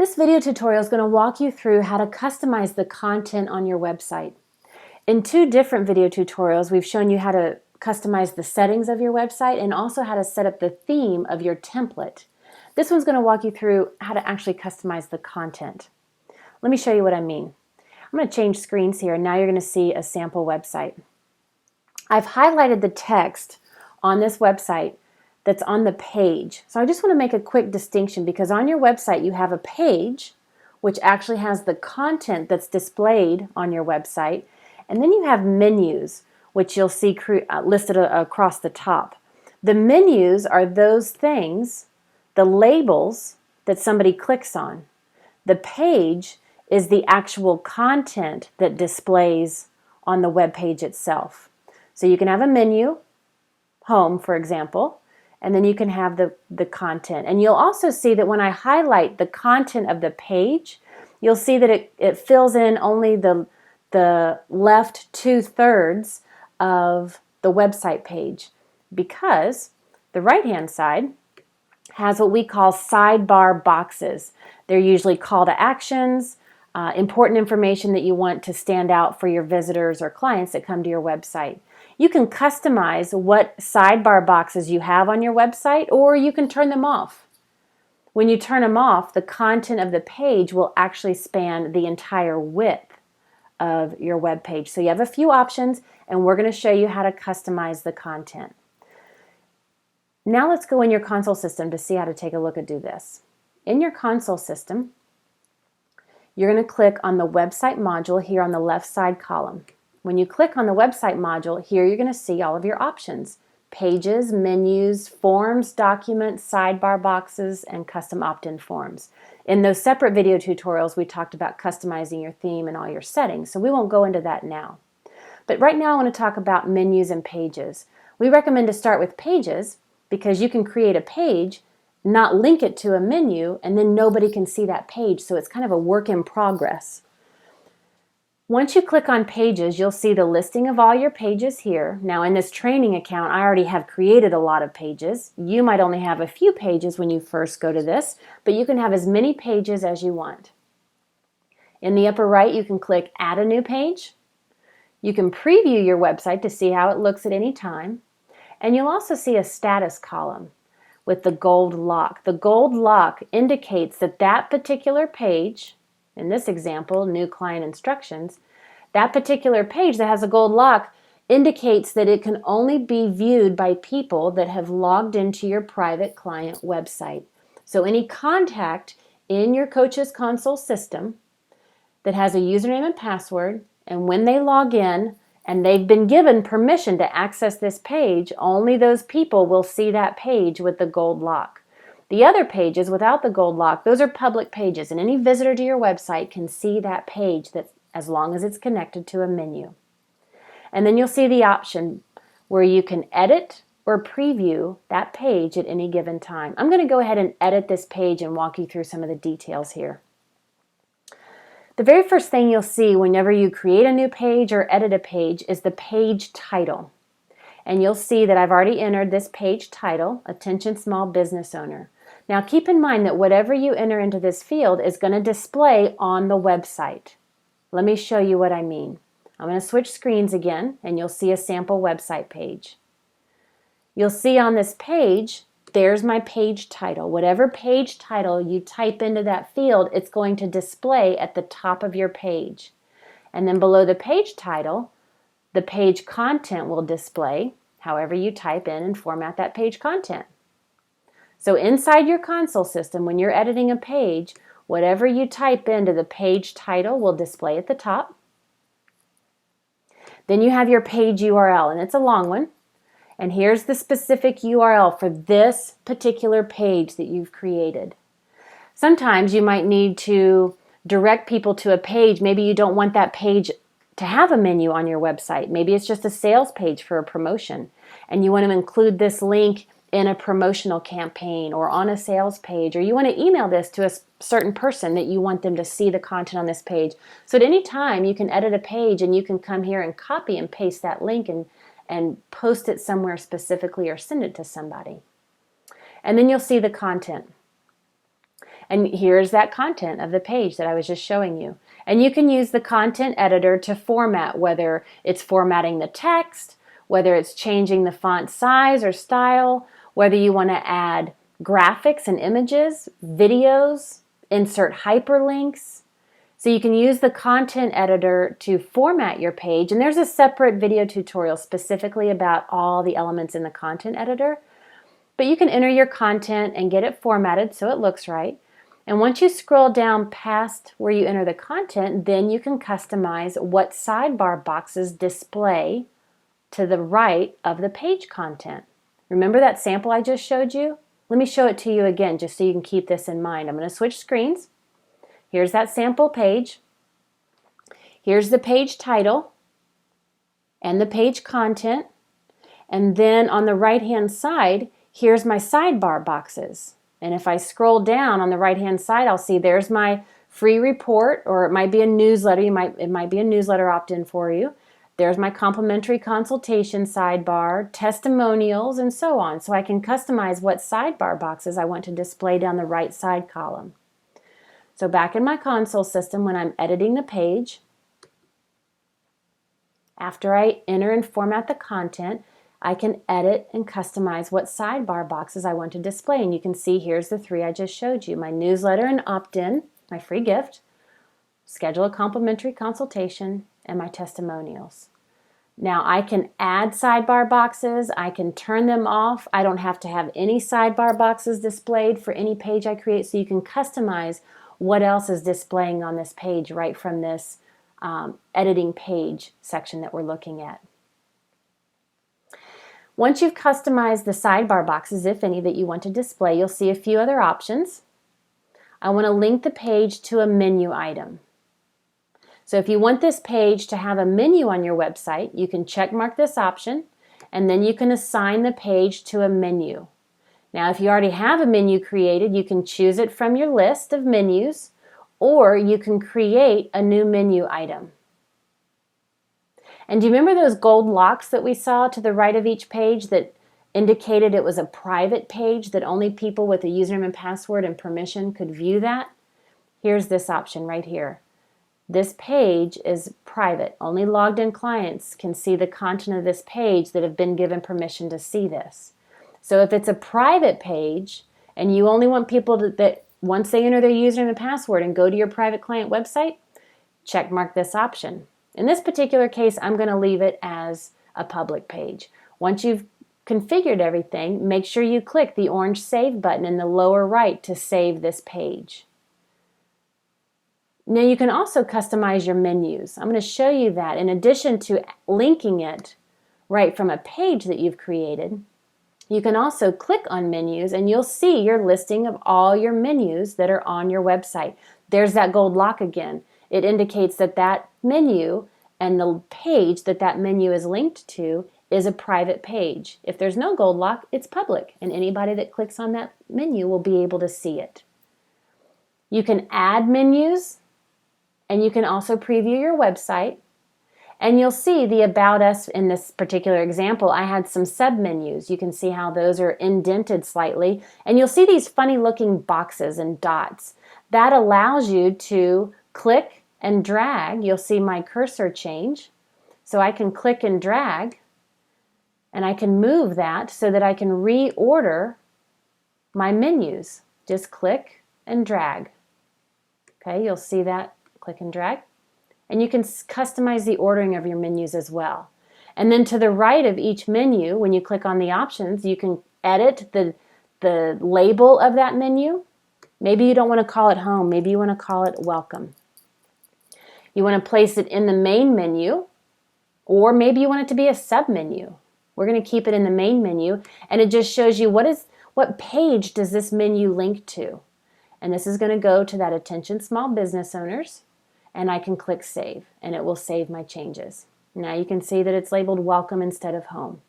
This video tutorial is going to walk you through how to customize the content on your website. In two different video tutorials, we've shown you how to customize the settings of your website and also how to set up the theme of your template. This one's going to walk you through how to actually customize the content. Let me show you what I mean. I'm going to change screens here, and now you're going to see a sample website. I've highlighted the text on this website that's on the page. So I just want to make a quick distinction, because on your website you have a page which actually has the content that's displayed on your website, and then you have menus which you'll see listed across the top. The menus are those things, the labels that somebody clicks on. The page is the actual content that displays on the web page itself. So you can have a menu, home for example, and then you can have the content. And you'll also see that when I highlight the content of the page, you'll see that it fills in only the left 2/3 of the website page, because the right-hand side has what we call sidebar boxes. They're usually call to actions, important information that you want to stand out for your visitors or clients that come to your website. You can customize what sidebar boxes you have on your website, or you can turn them off. When you turn them off, the content of the page will actually span the entire width of your web page. So you have a few options, and we're going to show you how to customize the content. Now let's go in your console system to see how to take a look and do this. In your console system, you're going to click on the website module here on the left side column. When you click on the website module, here you're going to see all of your options: pages, menus, forms, documents, sidebar boxes, and custom opt-in forms. In those separate video tutorials, we talked about customizing your theme and all your settings, so we won't go into that now. But right now I want to talk about menus and pages. We recommend to start with pages because you can create a page, not link it to a menu, and then nobody can see that page, so it's kind of a work in progress. Once you click on pages, you'll see the listing of all your pages here. Now in this training account, I already have created a lot of pages. You might only have a few pages when you first go to this, but you can have as many pages as you want. In the upper right, you can click Add a New Page. You can preview your website to see how it looks at any time. And you'll also see a status column with the gold lock. The gold lock indicates that that particular page, in this example, new client instructions, that particular page that has a gold lock indicates that it can only be viewed by people that have logged into your private client website. So any contact in your Coach's Console system that has a username and password, and when they log in and they've been given permission to access this page, only those people will see that page with the gold lock. The other pages without the gold lock, those are public pages, and any visitor to your website can see that page as long as it's connected to a menu. And then you'll see the option where you can edit or preview that page at any given time. I'm going to go ahead and edit this page and walk you through some of the details here. The very first thing you'll see whenever you create a new page or edit a page is the page title. And you'll see that I've already entered this page title, Attention Small Business Owner. Now keep in mind that whatever you enter into this field is going to display on the website. Let me show you what I mean. I'm going to switch screens again, and you'll see a sample website page. You'll see on this page, there's my page title. Whatever page title you type into that field, it's going to display at the top of your page. And then below the page title, the page content will display however you type in and format that page content. So inside your console system, when you're editing a page, whatever you type into the page title will display at the top. Then you have your page URL, and it's a long one. And here's the specific URL for this particular page that you've created. Sometimes you might need to direct people to a page. Maybe you don't want that page to have a menu on your website. Maybe it's just a sales page for a promotion, and you want to include this link in a promotional campaign or on a sales page, or you want to email this to a certain person that you want them to see the content on this page. So at any time you can edit a page, and you can come here and copy and paste that link and post it somewhere specifically or send it to somebody. And then you'll see the content. And here's that content of the page that I was just showing you. And you can use the content editor to format, whether it's formatting the text, whether it's changing the font size or style, whether you want to add graphics and images, videos, insert hyperlinks. So you can use the content editor to format your page. And there's a separate video tutorial specifically about all the elements in the content editor. But you can enter your content and get it formatted so it looks right. And once you scroll down past where you enter the content, then you can customize what sidebar boxes display to the right of the page content. Remember that sample I just showed you? Let me show it to you again just so you can keep this in mind. I'm going to switch screens. Here's that sample page. Here's the page title and the page content. And then on the right-hand side, here's my sidebar boxes. And if I scroll down on the right-hand side, I'll see there's my free report, or it might be a newsletter. It might be a newsletter opt-in for you. There's my complimentary consultation sidebar, testimonials, and so on. So I can customize what sidebar boxes I want to display down the right side column. So back in my console system, when I'm editing the page, after I enter and format the content, I can edit and customize what sidebar boxes I want to display. And you can see here's the 3 I just showed you. My newsletter and opt-in, my free gift, schedule a complimentary consultation, and my testimonials. Now I can add sidebar boxes. I can turn them off. I don't have to have any sidebar boxes displayed for any page I create. So you can customize what else is displaying on this page right from this editing page section that we're looking at. Once you've customized the sidebar boxes, if any, that you want to display, you'll see a few other options. I want to link the page to a menu item. So if you want this page to have a menu on your website, you can check mark this option, and then you can assign the page to a menu. Now, if you already have a menu created, you can choose it from your list of menus, or you can create a new menu item. And do you remember those gold locks that we saw to the right of each page that indicated it was a private page, that only people with a username and password and permission could view that? Here's this option right here. This page is private. Only logged in clients can see the content of this page that have been given permission to see this. So if it's a private page and you only want people that once they enter their username and password and go to your private client website, check mark this option. In this particular case, I'm going to leave it as a public page. Once you've configured everything, make sure you click the orange Save button in the lower right to save this page. Now you can also customize your menus. I'm going to show you that. In addition to linking it right from a page that you've created, you can also click on menus and you'll see your listing of all your menus that are on your website. There's that gold lock again. It indicates that that menu and the page that that menu is linked to is a private page. If there's no gold lock, it's public, and anybody that clicks on that menu will be able to see it. You can add menus, and you can also preview your website. And you'll see the About Us in this particular example. I had some sub-menus. You can see how those are indented slightly. And you'll see these funny looking boxes and dots. That allows you to click and drag. You'll see my cursor change. So I can click and drag, and I can move that so that I can reorder my menus. Just click and drag. Okay, you'll see that. Click and drag. And you can customize the ordering of your menus as well. And then to the right of each menu, when you click on the options, you can edit the label of that menu. Maybe you don't want to call it home. Maybe you want to call it welcome. You want to place it in the main menu, or maybe you want it to be a sub-menu. We're going to keep it in the main menu, and it just shows you what page does this menu link to. And this is going to go to that Attention Small Business Owners. And I can click Save, and it will save my changes. Now you can see that it's labeled Welcome instead of Home.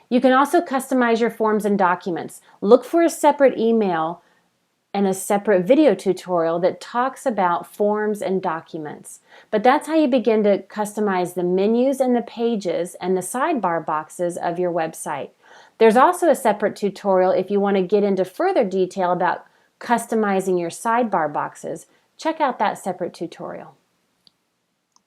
You can also customize your forms and documents. Look for a separate email and a separate video tutorial that talks about forms and documents. But that's how you begin to customize the menus and the pages and the sidebar boxes of your website. There's also a separate tutorial if you want to get into further detail about customizing your sidebar boxes. Check out that separate tutorial.